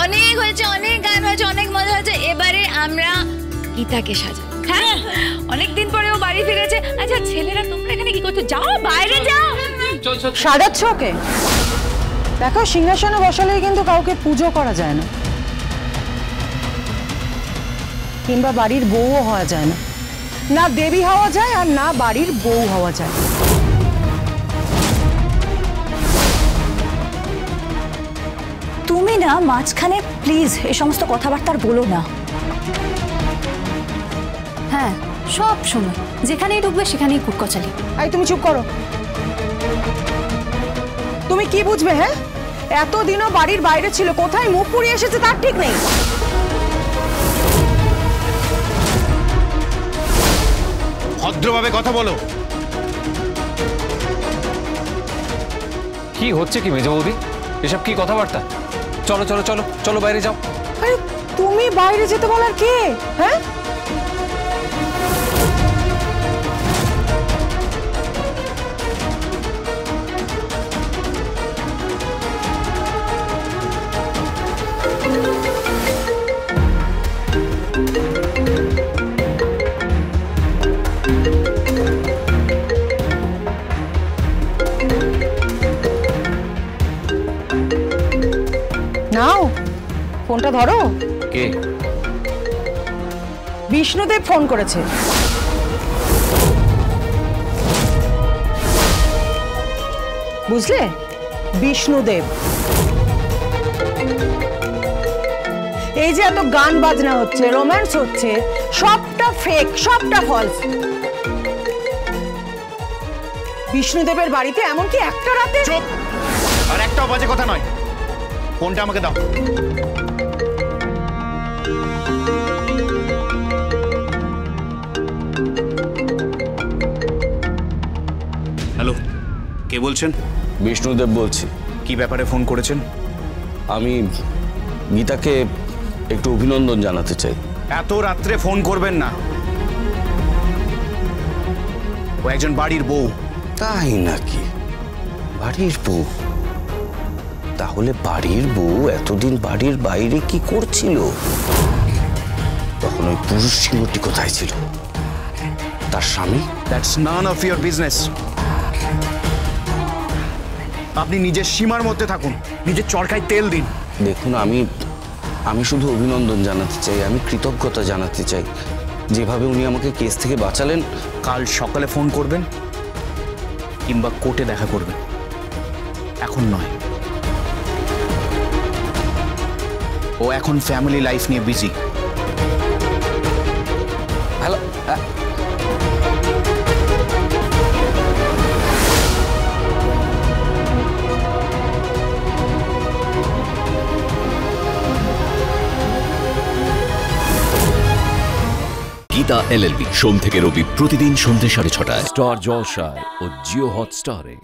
অনেক হয়েছে, অনেক গান হয়েছে, অনেক মজা হয়েছে। এবারে আমরা গীতাকে সাজাবো। হ্যাঁ, অনেকদিন পরেও বাড়ি ফিরেছে। আচ্ছা ছেলেরা তোমরা এখানে কি করছো? যাও বাইরে যাও। সাজাচ্ছ ওকে? দেখো, সিংহাসনে বসালেই কিন্তু কাউকে পুজো করা যায় না, কিংবা বাড়ির বউও হওয়া যায় না। না দেবী হওয়া যায় আর না বাড়ির বউ হওয়া যায়। তুমি না মাঝখানে প্লিজ এই সমস্ত কথাবার্তা বলো না। হ্যাঁ, সব সময় যেখানেই ঢুকবে সেখানেই কুটকচালি। এই তুমি চুপ করো। তুমি কি বুঝবে? হ্যাঁ, এতদিনও বাড়ির বাইরে ছিল, কোথায় মুখ পুড়িয়ে এসেছে তার ঠিক নেই। ভদ্রভাবে কথা বলো। কি হচ্ছে কি মেজো বৌদি? এসব কি কথাবার্তা? চলো চলো চলো চলো বাইরে যাও। আরে তুমি বাইরে যেতে বলার কে? হ্যাঁ, নাও ফোনটা ধরো। কে? বিষ্ণুদেব ফোন করেছে। বুঝলে, বিষ্ণুদেব। এই যে এত গান বাজনা হচ্ছে, রোম্যান্স হচ্ছে, সবটা ফেক, সবটা ফলস। বিষ্ণুদেবের বাড়িতে এমনকি একটা রাতে। চুপ! আর একটাও বাজে কথা নয়। ফোনটা আমাকে দাও। হ্যালো, কে বলছেন? বিষ্ণুদেব বলছি। কি ব্যাপারে ফোন করেছেন? আমি গীতাকে একটু অভিনন্দন জানাতে চাই। এত রাত্রে ফোন করবেন না। ও একজন বাড়ির বউ। তাই নাকি? বাড়ির বউ? তাহলে বাড়ির বউ এতদিন বাড়ির বাইরে কি করছিল? তখন ওই পুরুষ সিংহটি কোথায় ছিল? তার স্বামী? That's none of your business. আপনি নিজের সীমার মধ্যে থাকুন, নিজের চরকায় তেল দিন। দেখুন, আমি শুধু অভিনন্দন জানাতে চাই, আমি কৃতজ্ঞতা জানাতে চাই। যেভাবে উনি আমাকে কেস থেকে বাঁচালেন। কাল সকালে ফোন করবেন কিংবা কোর্টে দেখা করবেন, এখন নয়। ও এখন ফ্যামিলি লাইফ নিয়ে বিজি। হ্যালো, গীতা LLB সোম থেকে রবি প্রতিদিন সন্ধ্যে 6:30টায় স্টার জলসায় ও জিও হটস্টারে।